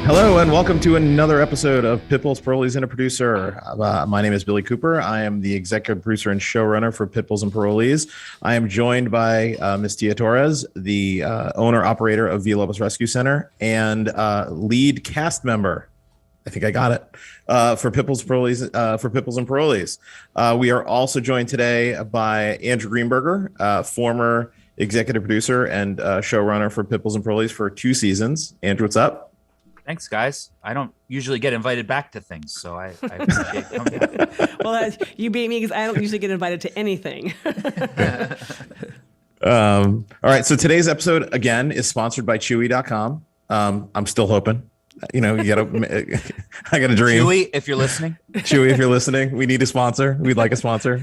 Hello and welcome to another episode of Bulls Parolees and a Producer. My name is Billy Cooper. I am the executive producer and showrunner for Bulls and Parolees. I am joined by Ms. Tia Torres, the owner-operator of Villalobos Rescue Center and lead cast member. I think I got it for Bulls Parolees. For Bulls and Parolees, we are also joined today by Andrew Greenberger, former executive producer and showrunner for Bulls and Parolees for 2 seasons. Andrew, what's up? Thanks, guys. I don't usually get invited back to things, so I appreciate coming back. Well, you beat me because I don't usually get invited to anything. All right. So today's episode, again, is sponsored by Chewy.com. I'm still hoping. You gotta, I got a dream. Chewy, if you're listening. Chewy, if you're listening, we need a sponsor. We'd like a sponsor.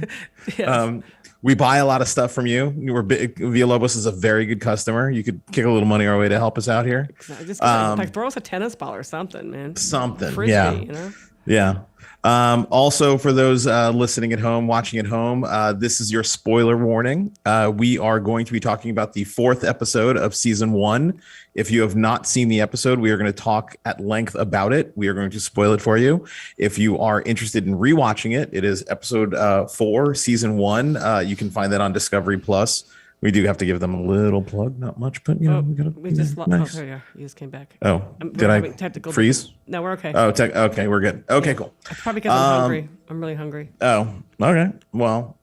Yes. We buy a lot of stuff from you. Villalobos is a very good customer. You could kick a little money our way to help us out here. Just like throw us a tennis ball or something, man. Something, Frisbee, yeah, you know? Yeah. Also, for those listening at home, watching at home, this is your spoiler warning. We are going to be talking about the 4th episode of season 1. If you have not seen the episode, we are going to talk at length about it. We are going to spoil it for you. If you are interested in rewatching it, it is episode 4, season 1. You can find that on Discovery Plus. We do have to give them a little plug, not much, but you know, we just nice. Oh, yeah, you just came back. Oh, did I freeze? No, we're okay. Oh, okay, we're good. Okay, cool. It's probably because I'm hungry. I'm really hungry. Oh, okay. Well,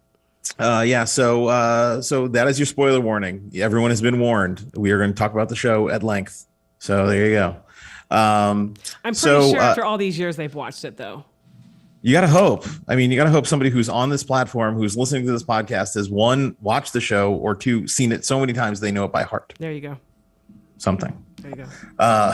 yeah. So that is your spoiler warning. Everyone has been warned. We are going to talk about the show at length. So there you go. I'm pretty sure after all these years they've watched it, though. You got to hope. I mean, you got to hope somebody who's on this platform, who's listening to this podcast, has 1, watched the show, or 2, seen it so many times they know it by heart. There you go. Something. There you go.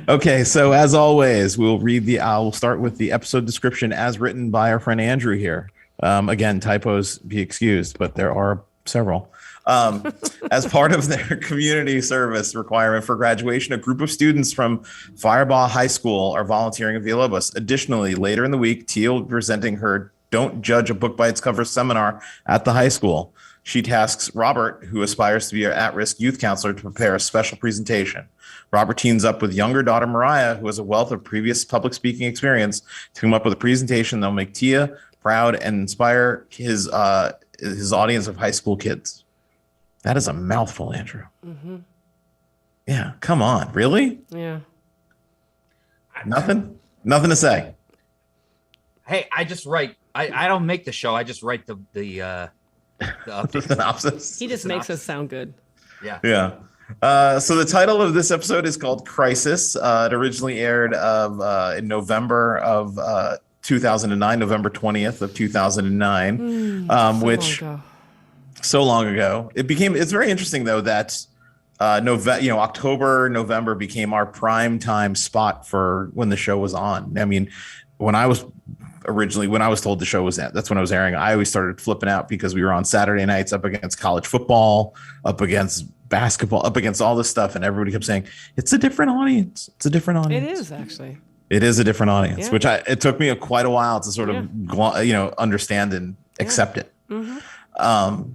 Okay, so as always, I'll start with the episode description as written by our friend Andrew here. Again, typos be excused, but there are several. As part of their community service requirement for graduation, a group of students from Firebaugh High School are volunteering at Villalobos. Additionally, later in the week, Tia will be presenting her Don't Judge a Book by Its Cover seminar at the high school. She tasks Robert, who aspires to be an at-risk youth counselor, to prepare a special presentation. Robert teams up with younger daughter Mariah, who has a wealth of previous public speaking experience, to come up with a presentation that'll make Tia proud and inspire his audience of high school kids. That is a mouthful, Andrew. Mm-hmm. Yeah, come on. Really? Yeah. Nothing to say. Hey, I just write. I don't make the show. I just write the update. Synopsis. He just makes us sound good. Yeah. Yeah. So the title of this episode is called Crisis. It originally aired in November of 2009, November 20th of 2009, which. So long ago. It's very interesting though that October, November became our prime time spot for when the show was on. I mean, when I was told the show was that's when I was airing, I always started flipping out because we were on Saturday nights up against college football, up against basketball, up against all this stuff, and everybody kept saying it's a different audience. It's a different audience. It is actually. It is a different audience, yeah. which it took me quite a while to sort of understand and accept it. Mm-hmm.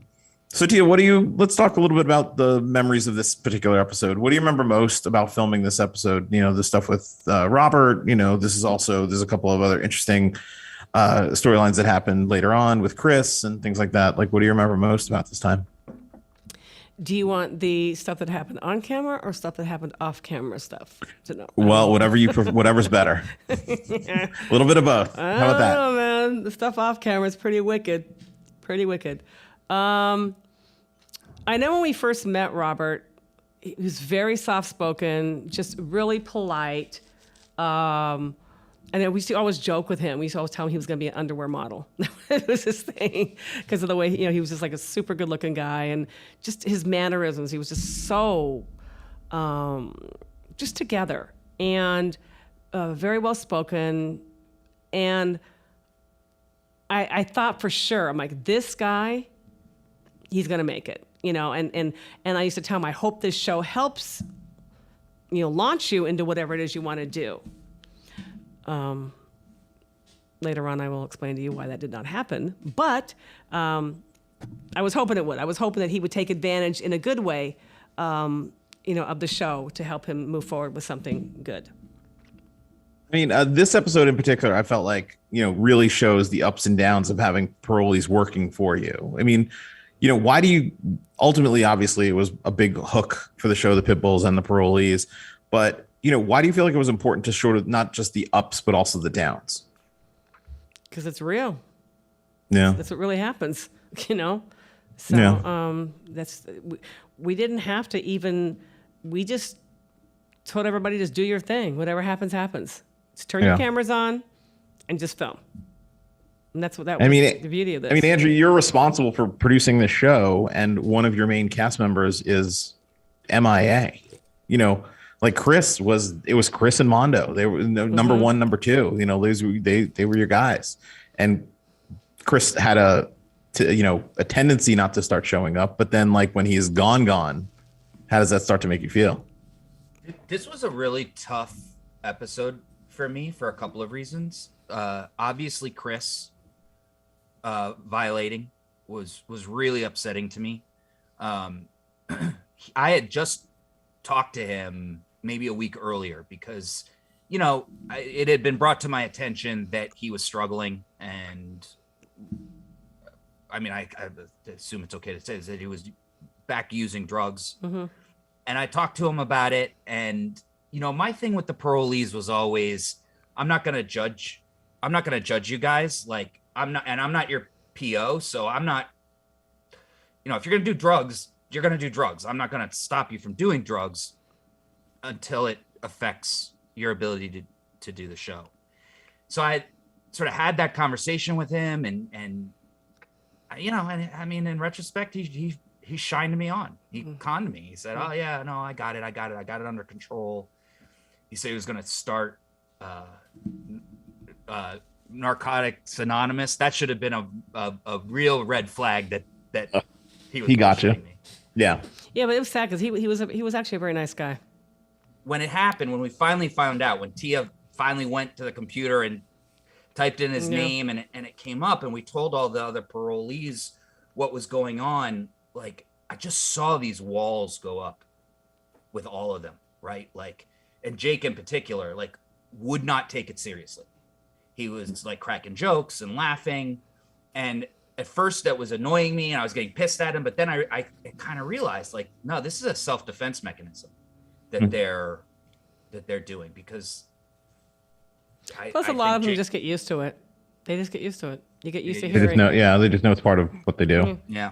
So Tia, let's talk a little bit about the memories of this particular episode. What do you remember most about filming this episode? The stuff with Robert, there's a couple of other interesting storylines that happened later on with Chris and things like that. Like, what do you remember most about this time? Do you want the stuff that happened on camera or stuff that happened off camera stuff to know? Well, whatever's better. A little bit of both. How about that? Oh man, the stuff off camera is pretty wicked. I know when we first met Robert, he was very soft-spoken, just really polite. And then we used to always joke with him. We used to always tell him he was going to be an underwear model. It was his thing because of the way, he was just like a super good-looking guy. And just his mannerisms, he was just so just together and very well-spoken. And I thought for sure, I'm like, this guy, he's going to make it, and I used to tell him, I hope this show helps, launch you into whatever it is you want to do. Later on, I will explain to you why that did not happen, but I was hoping it would. I was hoping that he would take advantage in a good way of the show to help him move forward with something good. I mean, this episode in particular, I felt like, really shows the ups and downs of having parolees working for you. I mean, why do you ultimately, obviously, it was a big hook for the show, the Pit Bulls and the Parolees. But, why do you feel like it was important to show not just the ups, but also the downs? Because it's real. Yeah. That's what really happens, So Yeah. we didn't have to even, we just told everybody, just do your thing. Whatever happens, happens. Just turn your cameras on and just film. And that's what that was the beauty of this. I mean, Andrew, you're responsible for producing the show, and one of your main cast members is MIA. Like Chris was Chris and Mondo. They were number one, number two. They were your guys. And Chris had a tendency not to start showing up, but then like when he's gone, how does that start to make you feel? This was a really tough episode for me for a couple of reasons. Obviously, Chris violating was really upsetting to me. I had just talked to him maybe a week earlier because, it had been brought to my attention that he was struggling. And I mean, I assume it's okay to say that he was back using drugs. Mm-hmm. And I talked to him about it. And, my thing with the parolees was always, I'm not going to judge you guys. Like I'm not your PO. So I'm not, if you're going to do drugs, you're going to do drugs. I'm not going to stop you from doing drugs until it affects your ability to do the show. So I sort of had that conversation with him and I mean, in retrospect, he shined me on. He conned me. He said, "Oh yeah, no, I got it under control." He said he was going to start Narcotics Anonymous. That should have been a real red flag that he got you. Me. Yeah. Yeah, but it was sad because he was actually a very nice guy. When it happened, when we finally found out, when Tia finally went to the computer and typed in his name and it came up, and we told all the other parolees what was going on, like I just saw these walls go up with all of them, right? Like, and Jake in particular, like, would not take it seriously. He was like cracking jokes and laughing, and at first that was annoying me and I was getting pissed at him, but then I kind of realized, like, no, this is a self-defense mechanism that they're doing, because plus a lot of them just get used to it. They just get used to it. You get used to They hearing. they just know it's part of what they do. Mm-hmm. Yeah.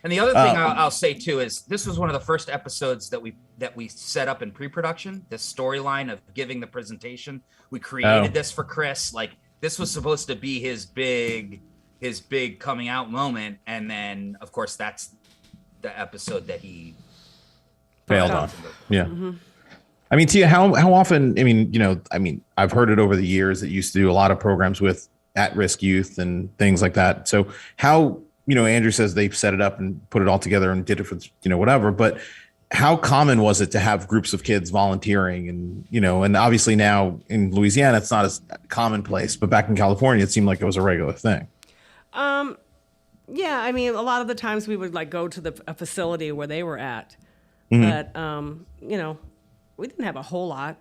And the other thing I'll say too is this was one of the first episodes that we set up in pre-production. This storyline of giving the presentation, we created this for Chris. Like, this was supposed to be his big coming out moment, and then of course that's the episode that he failed on. Yeah. Mm-hmm. I mean, Tia, how often? I mean, I've heard it over the years that you used to do a lot of programs with at-risk youth and things like that. So how, Andrew says they set it up and put it all together and did it for, whatever. But how common was it to have groups of kids volunteering? And, and obviously now in Louisiana, it's not as commonplace, but back in California, it seemed like it was a regular thing. Yeah, I mean, a lot of the times we would like go to a facility where they were at, but we didn't have a whole lot,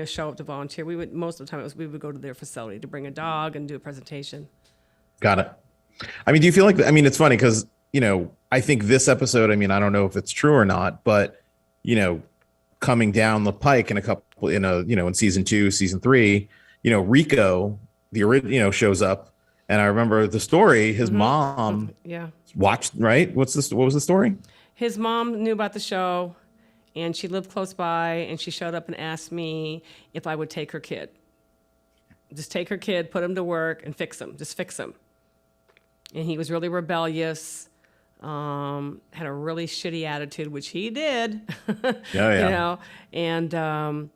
show up to volunteer. Most of the time we would go to their facility to bring a dog and do a presentation. Got it. I mean, do you feel like, it's funny because, I think this episode, I don't know if it's true or not, but, coming down the pike in a couple, in season 2, season 3, Rico, the original, shows up. And I remember the story, his mom watched, right? What was the story? His mom knew about the show, and she lived close by, and she showed up and asked me if I would take her kid. Just take her kid, put him to work, and fix him. Just fix him. And he was really rebellious, had a really shitty attitude, which he did. Yeah. And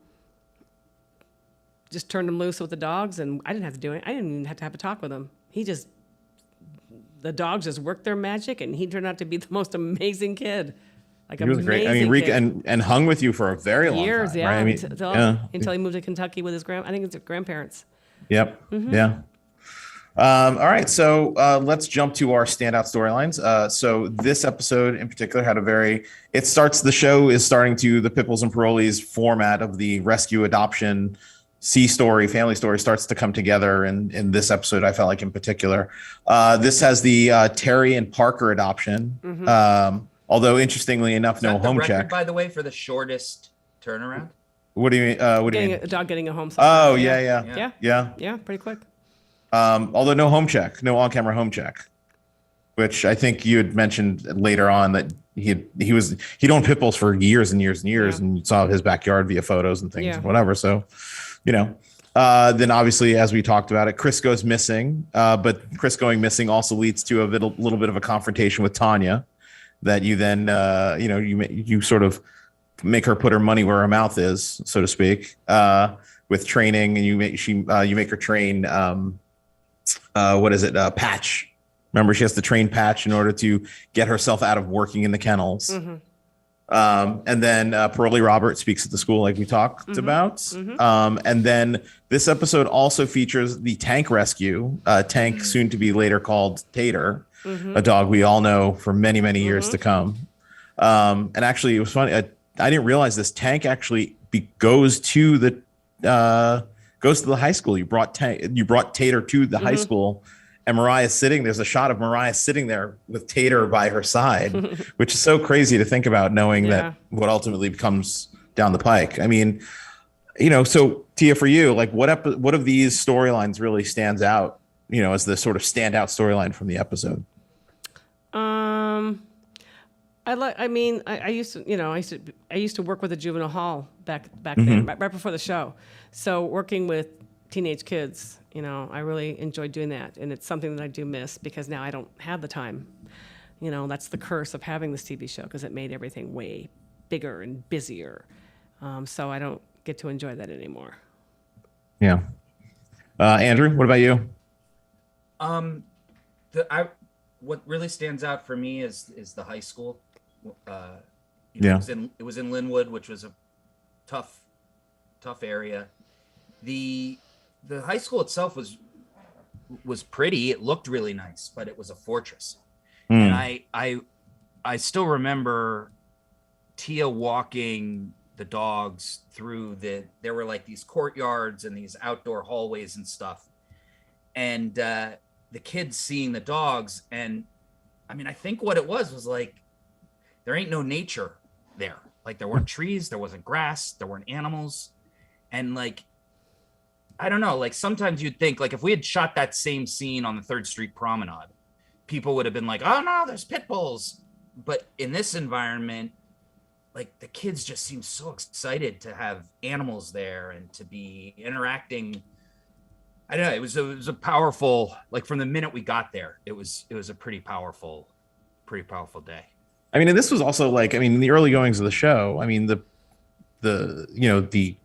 just turned him loose with the dogs, and I didn't have to do it. I didn't even have to have a talk with him. The dogs just worked their magic, and he turned out to be the most amazing kid. He was great. I mean, Rico and hung with you for a very long years, time. Yeah. Right? Until he moved to Kentucky with his grandparents. Yep. Mm-hmm. Yeah. All right, so let's jump to our standout storylines. So this episode in particular had the show is starting to the Pipples and Parolees format of the rescue adoption family story starts to come together in this episode. I felt like in particular, this has the Terry and Parker adoption. Although interestingly enough, no home check. By the way, for the shortest turnaround. What do you mean? What do you mean? A dog getting a home. Oh yeah, pretty quick. Although no home check, no on-camera home check, which I think you had mentioned later on that he'd owned pit bulls for years and years and years, and you saw his backyard via photos and things, and whatever. So, then obviously, as we talked about it, Chris goes missing. But Chris going missing also leads to a little bit of a confrontation with Tanya, that you then you sort of make her put her money where her mouth is, so to speak, with training, and you make her train. Patch. Remember, she has to train Patch in order to get herself out of working in the kennels. And then Parolee Robert speaks at the school, like we talked about. And then this episode also features the Tank rescue. Tank, soon to be later called Tater, a dog we all know for many, many years to come. And actually, it was funny. I didn't realize this. Tank actually goes to the high school. You brought Tater to the high school, and there's a shot of Mariah sitting there with Tater by her side, which is so crazy to think about, knowing that what ultimately comes down the pike. I mean, so Tia, for you, like what of these storylines really stands out, as the sort of standout storyline from the episode? I used to work with a juvenile hall back then, right before the show. So working with teenage kids, I really enjoyed doing that, and it's something that I do miss because now I don't have the time. That's the curse of having this TV show, because it made everything way bigger and busier. So I don't get to enjoy that anymore. Yeah. Andrew, what about you? What really stands out for me is the high school. It was in Linwood, which was a tough area. The high school itself was pretty. It looked really nice, but it was a fortress. And I still remember Tia walking the dogs through there were like these courtyards and these outdoor hallways and stuff, and the kids seeing the dogs. And I mean, I think what it was like, there ain't no nature there. Like, there weren't trees, there wasn't grass, there weren't animals. And like, I don't know, like sometimes you'd think, like, if we had shot that same scene on the 3rd Street Promenade, people would have been like, oh no, there's pit bulls. But in this environment, like, the kids just seem so excited to have animals there and to be interacting. I don't know, it was a powerful, like, from the minute we got there, it was a pretty powerful day. I mean, and this was also like, I mean, in the early goings of the show, I mean, the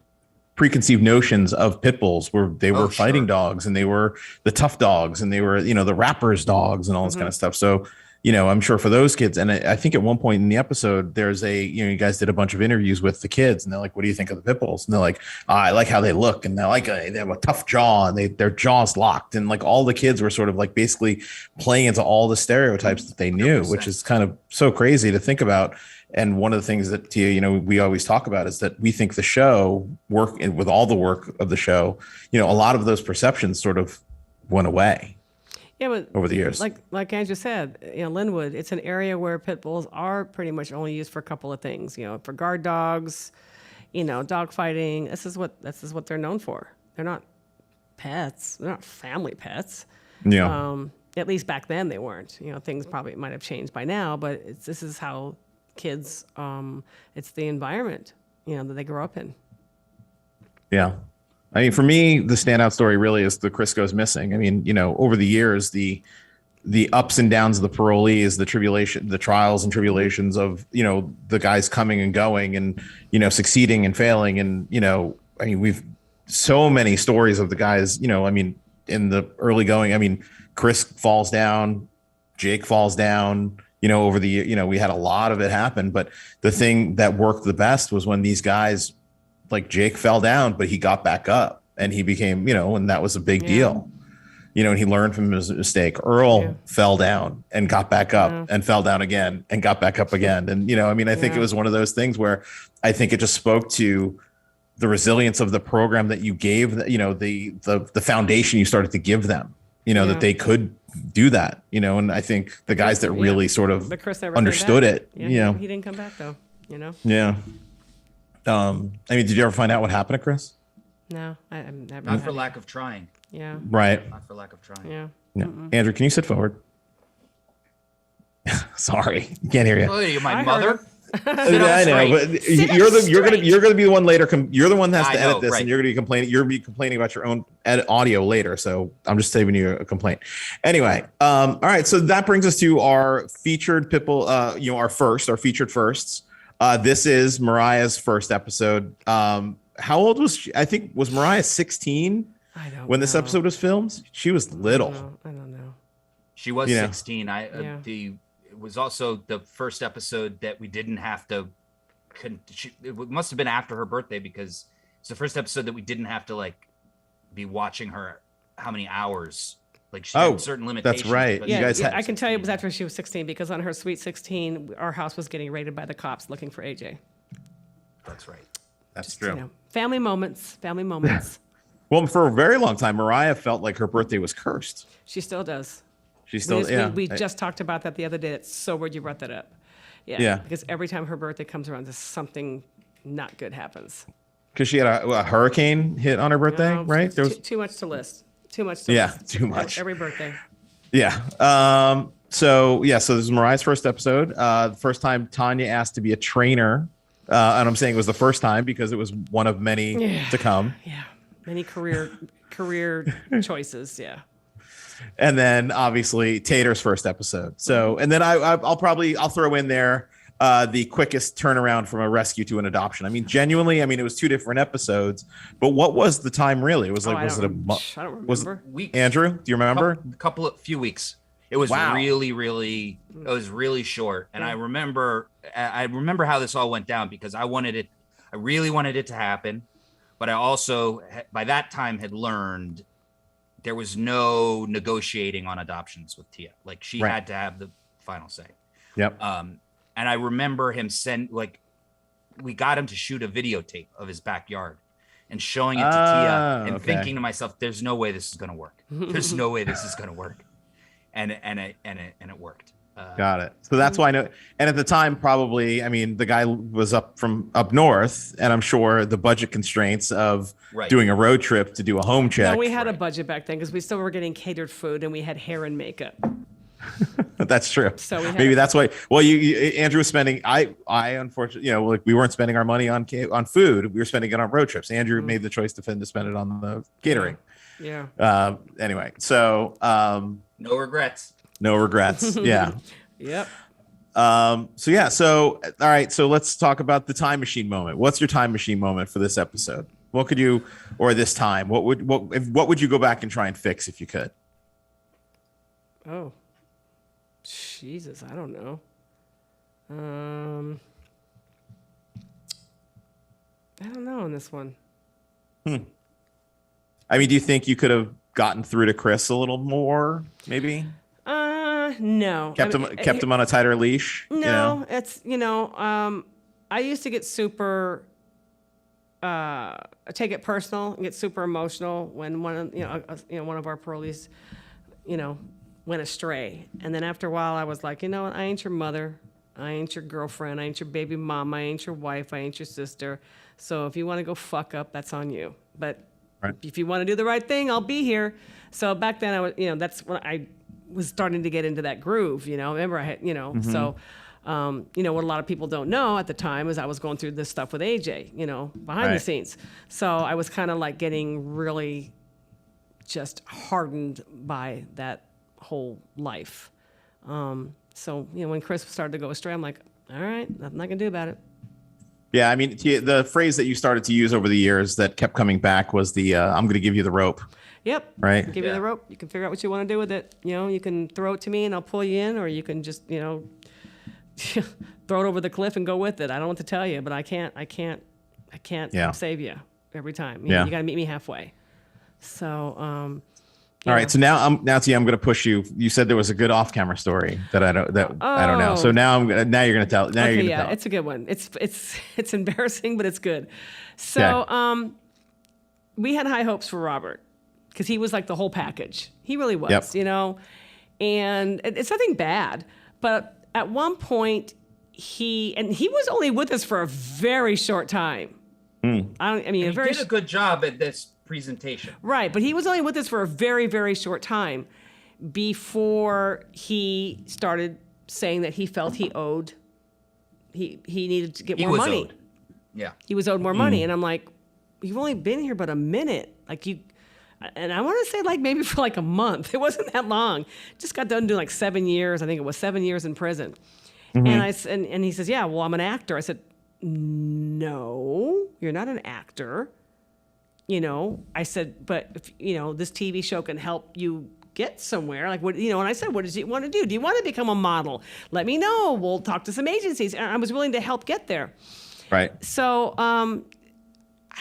preconceived notions of pit bulls were fighting dogs, and they were the tough dogs, and they were, the rappers dogs and all this kind of stuff. So, I'm sure for those kids, and I think at one point in the episode, there's you guys did a bunch of interviews with the kids, and they're like, what do you think of the pit bulls? And they're like, I like how they look, and they're like, they have a tough jaw, and their jaw's locked. And like, all the kids were sort of like basically playing into all the stereotypes that they knew, 100%. Which is kind of so crazy to think about. And one of the things that, Tia, we always talk about is that we think the show with all the work of the show, a lot of those perceptions sort of went away. Yeah, but over the years, like Andrew said, Linwood, it's an area where pit bulls are pretty much only used for a couple of things. For guard dogs, dog fighting. This is what they're known for. They're not pets. They're not family pets. Yeah. At least back then they weren't. Things probably might have changed by now, but this is how kids. It's the environment that they grow up in. Yeah. I mean, for me, the standout story really is the Chris goes missing. I mean, over the years, the ups and downs of the parolees, the trials and tribulations of, the guys coming and going and, succeeding and failing. And, I mean, we've so many stories of the guys, I mean, in the early going, Chris falls down, Jake falls down, over the year, we had a lot of it happen. But the thing that worked the best was when these guys, like Jake, fell down, but he got back up and he became, and that was a big deal. and he learned from his mistake. Earl fell down and got back up and fell down again and got back up again. And, I think it was one of those things where I think it just spoke to the resilience of the program that you gave, the foundation you started to give them, that they could do that, and I think the guys that really sort of understood it, he didn't come back though, Yeah. Did you ever find out what happened to Chris? No, I'm never. Not for lack of trying. Yeah. Right. Not for lack of trying. Yeah. No. Andrew, can you sit forward? Sorry, can't hear you. Oh, you're my mother. I know, but you're gonna be the one later. You're the one that has to edit this, and you're gonna be complaining. You're gonna be complaining about your own audio later. So I'm just saving you a complaint. Anyway, all right. So that brings us to our featured people. Our featured firsts. This is Mariah's first episode. How old was she? I think was Mariah 16 when this episode was filmed? She was little. I don't know. She was 16. It was also the first episode that we didn't have to. It must have been after her birthday because it's the first episode that we didn't have to be watching her how many hours. She had certain limitations. That's right. But you guys I can tell you it was after she was 16 because on her sweet 16, our house was getting raided by the cops looking for AJ. That's right. That's true. Family moments. Well, for a very long time, Mariah felt like her birthday was cursed. She still does. We just talked about that the other day. It's so weird you brought that up. Yeah. Because every time her birthday comes around, something not good happens. Because she had a hurricane hit on her birthday, right? There was too much to list. Too much. Too much. Every birthday. Yeah. So this is Mariah's first episode. The first time Tanya asked to be a trainer. And I'm saying it was the first time because it was one of many to come. Yeah. Many career choices. Yeah. And then obviously Tater's first episode. So, and then I'll throw in there the quickest turnaround from a rescue to an adoption. I mean, genuinely, it was 2 different episodes, but what was the time really? It was I don't remember. Weeks. Andrew, do you remember? Few weeks. It was really, really, it was really short. And I remember how this all went down because I really wanted it to happen. But I also, by that time, had learned there was no negotiating on adoptions with Tia. She had to have the final say. Yep. And I remember him we got him to shoot a videotape of his backyard and showing it to Tia and thinking to myself, there's no way this is going to work. There's no way this is going to work. And it worked. Got it. So that's why I know. And at the time, probably, the guy was up north, and I'm sure the budget constraints of doing a road trip to do a home check. No, we had a budget back then because we still were getting catered food and we had hair and makeup. That's true. So maybe that's why. Well, Andrew was spending. I unfortunately, we weren't spending our money on food. We were spending it on road trips. Andrew made the choice to spend it on the catering. Yeah. Anyway, so no regrets. No regrets. Yeah. Yep. So all right. So let's talk about the time machine moment. What's your time machine moment for this episode? What could you, or this time, what would you go back and try and fix if you could? Oh, Jesus, I don't know. I don't know on this one. Do you think you could have gotten through to Chris a little more, maybe? No. Kept him on a tighter leash? No, it's, I used to get super, take it personal and get super emotional when one of our parolees, went astray. And then after a while I was like, I ain't your mother. I ain't your girlfriend. I ain't your baby mom. I ain't your wife. I ain't your sister. So if you want to go fuck up, that's on you. But if you want to do the right thing, I'll be here. So back then I was, that's when I was starting to get into that groove, remember I had, so, what a lot of people don't know at the time is I was going through this stuff with AJ, behind the scenes. So I was kind of getting really just hardened by that whole life. So, when Chris started to go astray, I'm like, all right, nothing I can do about it. Yeah, the phrase that you started to use over the years that kept coming back was the I'm going to give you the rope. Yep. Right. Give you the rope. You can figure out what you want to do with it. You can throw it to me and I'll pull you in, or you can just, throw it over the cliff and go with it. I don't know what to tell you, but I can't save you every time. You got to meet me halfway. So, All right, so now I'm going to push you. You said there was a good off-camera story that I don't know. So now you're going to tell. Now you're going to tell. It's a good one. It's embarrassing, but it's good. So we had high hopes for Robert because he was like the whole package. He really was, you know. And it's nothing bad, but at one point he was only with us for a very short time. He did a good job at this presentation. Right, but he was only with us for a very, very short time before he started saying that he felt he needed to get more money. Yeah. He was owed more money. And I'm like, you've only been here but a minute. And I want to say like maybe for like a month. It wasn't that long. Just got done doing like 7 years. I think it was 7 years in prison. And he says, yeah, well, I'm an actor. I said, no, you're not an actor. You know, I said, but if, you know, this TV show can help you get somewhere. Like, what, you know, and I said, what does he want to do? Do you want to become a model? Let me know. We'll talk to some agencies. And I was willing to help get there. Right. So I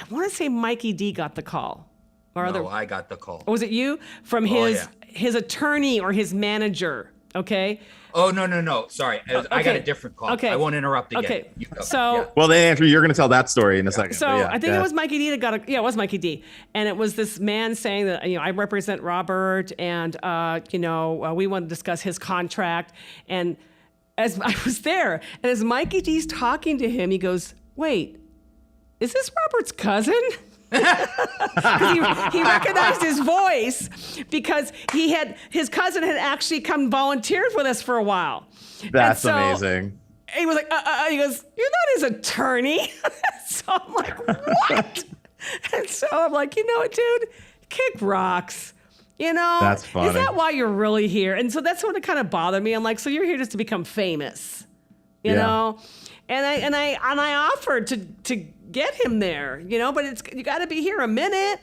want to say Mikey D got the call. I got the call. Or was it you? From his attorney or his manager, okay? Oh, no. Sorry. I got a different call. Okay. I won't interrupt again. Okay. You go. So, well, then, Andrew, you're going to tell that story in a second. So I think it was Mikey D that got it was Mikey D. And it was this man saying that, you know, I represent Robert and, we want to discuss his contract. And as I was there, and as Mikey D's talking to him, he goes, wait, is this Robert's cousin? He recognized his voice because his cousin had actually come volunteered with us for a while. That's amazing. He was like, he goes, you're not his attorney. So I'm like, what? And so I'm like, you know what, dude? Kick rocks. You know, that's funny. Is that why you're really here? And so that's what kind of bothered me. I'm like, so you're here just to become famous, you know? And I offered to get him there, you know, but you got to be here a minute.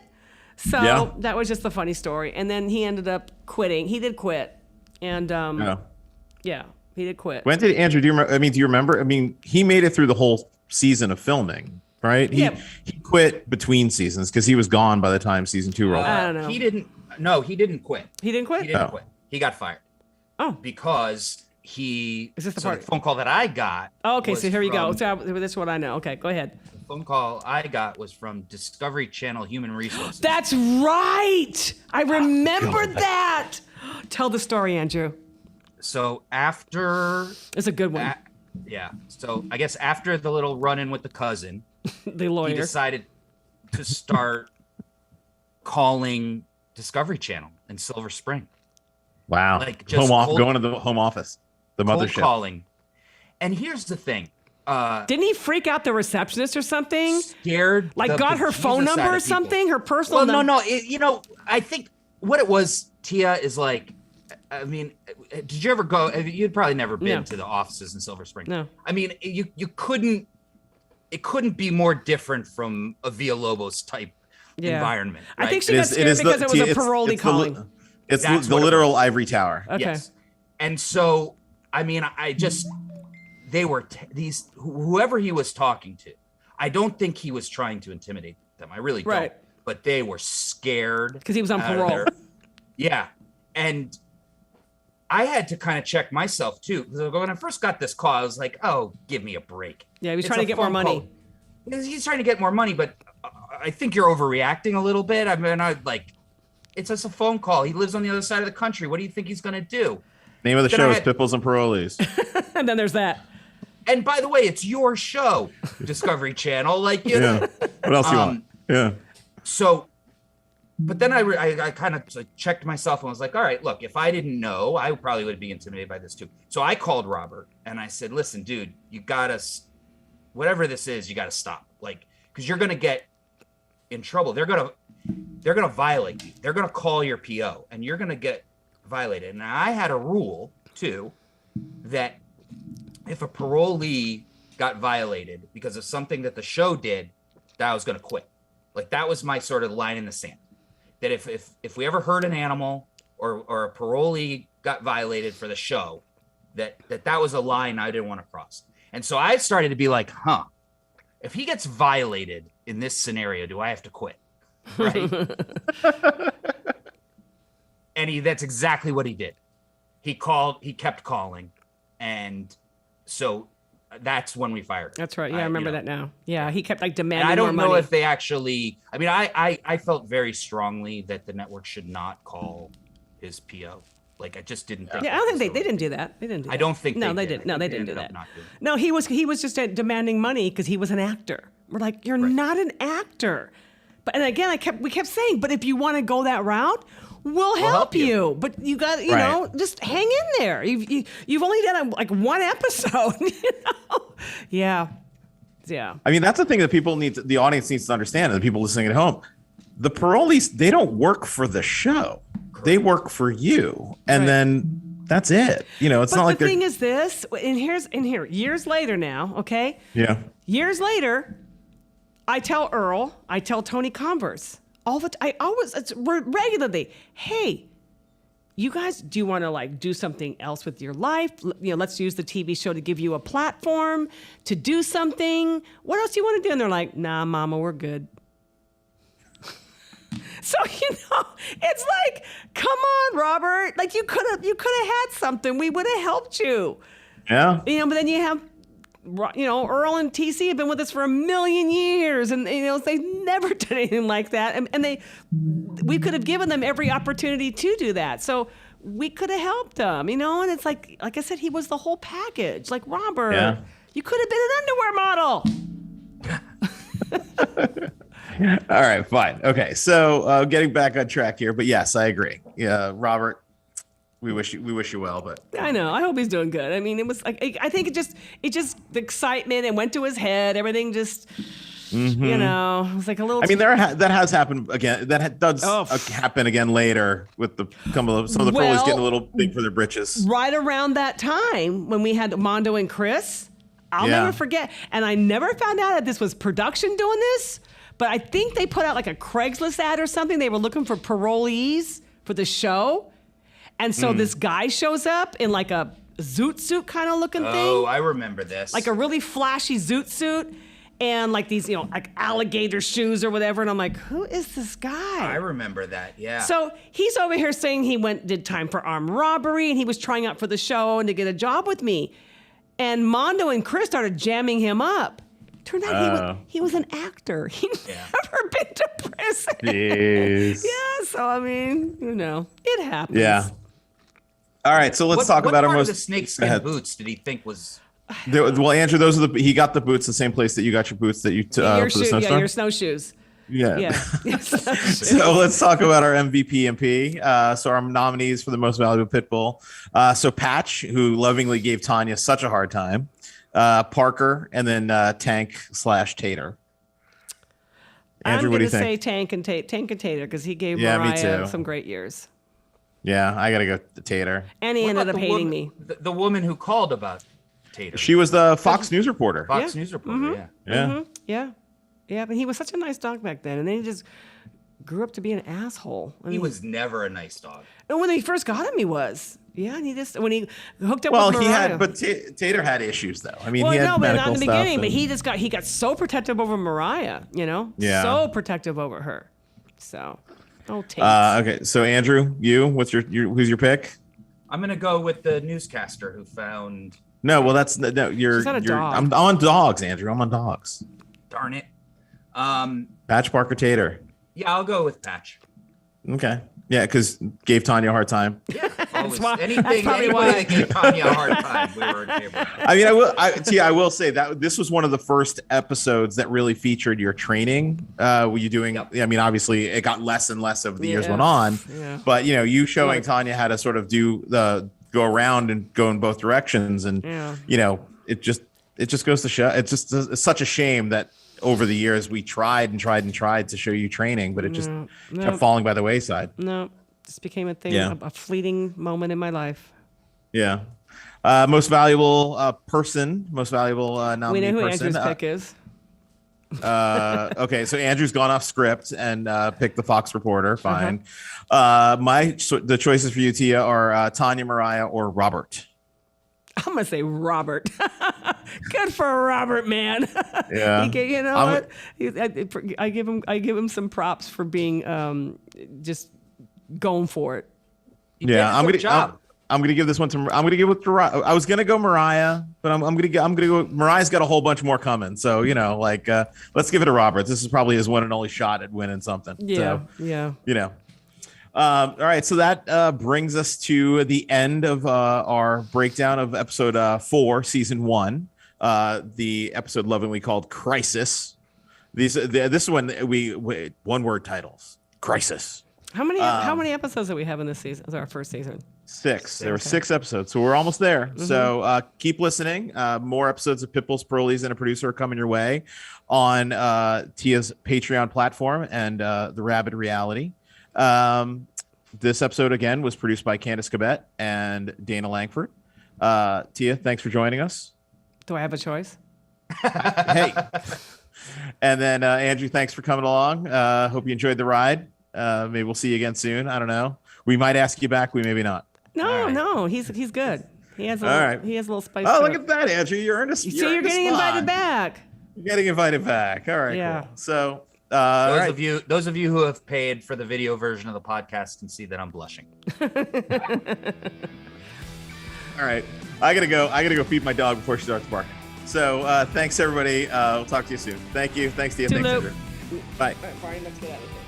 So that was just the funny story. And then he ended up quitting. He did quit, and he did quit. When did Andrew? Do you remember? I mean, he made it through the whole season of filming, right? He quit between seasons because he was gone by the time season 2 rolled. I don't know. He didn't. No, he didn't quit. He didn't quit. He didn't quit. He got fired. Oh, because he. Is this the part? The phone call that I got. Oh, okay, so here you go. So that's what I know. Okay, go ahead. The phone call I got was from Discovery Channel Human Resources. That's right. I remember that. Tell the story, Andrew. So after. It's a good one. So I guess after the little run-in with the cousin, the lawyer, he decided to start calling Discovery Channel in Silver Spring. Wow. Like just going to the home office, the mothership. Calling. And here's the thing. Didn't he freak out the receptionist or something? Scared. Like got her phone number or something? Her personal number? No. I think what it was, Tia, is like, I mean, did you ever go? You'd probably never been to the offices in Silver Spring. No. I mean, you couldn't. It couldn't be more different from a Villalobos type environment. Right? I think she got scared because it was a parolee calling. It's the literal ivory tower. Okay. Yes. And so, I mean, they were whoever he was talking to. I don't think he was trying to intimidate them. I really don't. But they were scared because he was on parole. Yeah, and I had to kind of check myself too, because when I first got this call, I was like, "Oh, give me a break." Yeah, he was trying to get more money. He's trying to get more money, but I think you're overreacting a little bit. I mean, it's just a phone call. He lives on the other side of the country. What do you think he's going to do? Name of the show is Pipples and Parolees. And then there's that. And by the way, it's your show, Discovery Channel. Like, you know. What else you want? Yeah. So, but then I kind of checked myself and was like, all right, look, if I didn't know, I probably would be intimidated by this too. So I called Robert and I said, listen, dude, you gotta, whatever this is, you gotta stop. Like, because you're gonna get in trouble. They're gonna violate you. They're gonna call your PO and you're gonna get violated. And I had a rule too, that if a parolee got violated because of something that the show did, that I was gonna quit. Like, that was my sort of line in the sand. That if we ever hurt an animal or a parolee got violated for the show, that was a line I didn't want to cross. And so I started to be like, if he gets violated in this scenario, do I have to quit? Right. that's exactly what he did. He kept calling, and so that's when we fired him. That's right. Yeah, I remember that now. Yeah, he kept like demanding and I don't more know money. if they actually. I mean, I felt very strongly that the network should not call his PO. Like, I just didn't think. Yeah, I don't think they didn't do that. They didn't do that. I don't think they didn't. No, they didn't do that. No, he was just demanding money because he was an actor. We're like, you're not an actor. But and again, we kept saying, but if you want to go that route, we'll help you. But you got, you know, just hang in there. You've only done like one episode. You know? Yeah. I mean, that's the thing that the audience needs to understand, and the people listening at home. The Parolees, they don't work for the show. They work for you, and then that's it. You know, it's not like the thing is this, and here, years later now, okay? Yeah. Years later, I tell Earl, I tell Tony Converse, regularly, hey, you guys, do you want to like do something else with your life? You know, let's use the TV show to give you a platform to do something. What else do you want to do? And they're like, nah, mama, we're good. So, you know, it's like, come on, Robert. Like you could have had something. We would have helped you. Yeah. You know, but then you have, you know, Earl and TC have been with us for 1,000,000 years, and you know they never did anything like that. And we could have given them every opportunity to do that. So we could have helped them, you know. And it's like I said, he was the whole package. Like Robert, you could have been an underwear model. All right, fine. Okay, so getting back on track here, but yes, I agree. Yeah, Robert, we wish you well, but I know. I hope he's doing good. I mean, it was like I think it just the excitement, it went to his head. Everything just you know, it was like a little. I mean, that has happened again. That does happen again later with some of the Parolees getting a little big for their britches. Right around that time when we had Mondo and Chris, I'll never forget. And I never found out that this was production doing this. But I think they put out like a Craigslist ad or something. They were looking for parolees for the show. And so this guy shows up in like a zoot suit kind of looking thing. Oh, I remember this. Like a really flashy zoot suit and like these, you know, like alligator shoes or whatever. And I'm like, who is this guy? I remember that, yeah. So he's over here saying he did time for armed robbery and he was trying out for the show and to get a job with me. And Mondo and Chris started jamming him up. Turned out he was an actor. He'd never been to prison. Jeez. Yeah, so I mean, you know, it happens. Yeah. All right, so let's talk about our most. What part of the snakeskin boots did he think was? Well, Andrew, he got the boots the same place that you got your boots that you for the snowstorm. Yeah, your snowshoes. Yeah. So let's talk about our MVP and P. So our nominees for the most valuable pit bull. So Patch, who lovingly gave Tanya such a hard time. Parker, and then Tank/Tater. Andrew, what do you think? I'm going to say Tank and Tater because he gave Mariah some great years. Yeah, I got to go to Tater. And he ended up hating me. The woman who called about Tater. She was the Fox News reporter. News reporter, Yeah, but he was such a nice dog back then, and then he just grew up to be an asshole. He was never a nice dog. And when he first got him, he was. Yeah, and when he hooked up with Mariah. But Tater had issues though. I mean, but not in the beginning. But he got so protective over Mariah, you know, so protective over her. So, okay, so Andrew, who's your pick? I'm gonna go with the newscaster who found. No, well, that's you're. She's not a dog. I'm on dogs, Andrew. I'm on dogs. Darn it. Patch, Parker, Tater. Yeah, I'll go with Patch. Okay. Yeah, because gave Tanya a hard time. Yeah, always. Anybody that gave Tanya a hard time, we were in favor of. I mean, I will say that this was one of the first episodes that really featured your training. Were you doing? Yep. I mean, obviously, it got less and less as the years went on. Yeah. But you showing Tanya how to sort of go around and go in both directions, and it just goes to show. It's such a shame that over the years we tried to show you training, but it just kept falling by the wayside. No, just became a thing, a fleeting moment in my life. Yeah. Most valuable person, most valuable nominee person. We know who Andrew's pick is. Okay, so Andrew's gone off script and picked the Fox reporter. Fine. The choices for you, Tia, are Tanya, Mariah, or Robert. I'm gonna say Robert. Good for Robert, man. Yeah. What? I give him some props for being just going for it. You did Yeah, a good job. I'm gonna give this one to. I'm gonna give it to. I was gonna go Mariah, but I'm gonna go. Mariah's got a whole bunch more coming, so let's give it to Roberts. This is probably his one and only shot at winning something. Yeah, so, all right, so that brings us to the end of our breakdown of episode 4, season 1. The episode lovingly called Crisis. This one we one word titles. Crisis. How many episodes did we have in this season? Our first season. 6. There were 6 episodes, so we're almost there. Mm-hmm. So keep listening. More episodes of Bulls Parolees and a Producer are coming your way on Tia's Patreon platform and The Rabid Reality. This episode, again, was produced by Candace Cabet and Dana Langford. Tia, thanks for joining us. Do I have a choice? Hey. And then Andrew, thanks for coming along. Hope you enjoyed the ride. Maybe we'll see you again soon. I don't know. We might ask you back. We maybe not. No, he's good. He has a little spice. Oh, look at that, Andrew! You earned a. You're getting invited back. You're getting invited back. All right. Yeah. Cool. So those of you who have paid for the video version of the podcast can see that I'm blushing. All right. I gotta go feed my dog before she starts barking. So thanks everybody. We'll talk to you soon. Thank you. Thanks, Tia. Thanks, Andrew. Bye. All right, Brian, let's get out of here.